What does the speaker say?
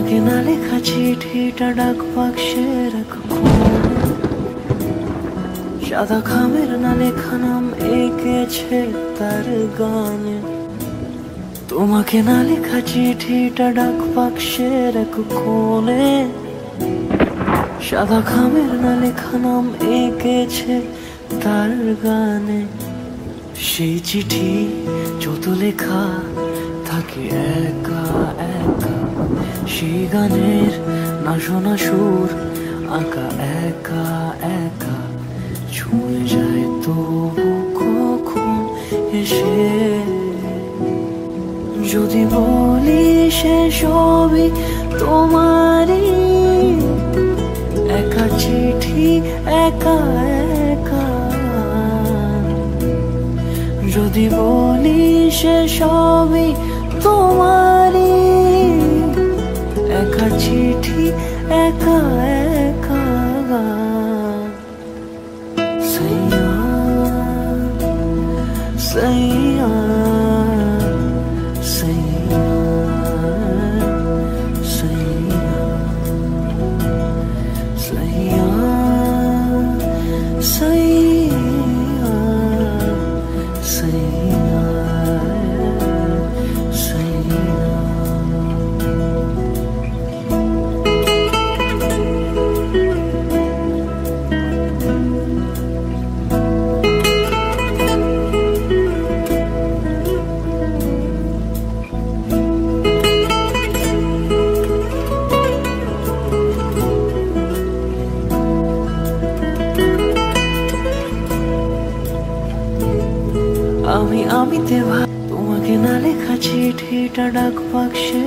তোমাকে না লেখা চিঠিটা ডাক বাক্সে রাখো, সাদা খামের না লেখা নাম এঁকেছে তার গানে। তোমাকে না লেখা চিঠিটা ডাক বাক্সে রাখো কোণে, সাদা খামের না লেখা নাম এঁকেছে তার গানে। সেই চিঠি যত লেখা থাকে একা একা, সেই গানের না শোনা সুর আঁকা একা একা, ছুঁয়ে যায় তবু কখন এসে। যদি বলি সে সবই তোমারই, একা চিঠি একা একা। যদি বলি সে সবই তোমারই, একা চিঠি একা একা। সইয়া সইয়া সইয়া सैया सैया सैया सैया। আমি আমিতে তোমাকে না লেখা চিঠিটা ডাক বাক্সে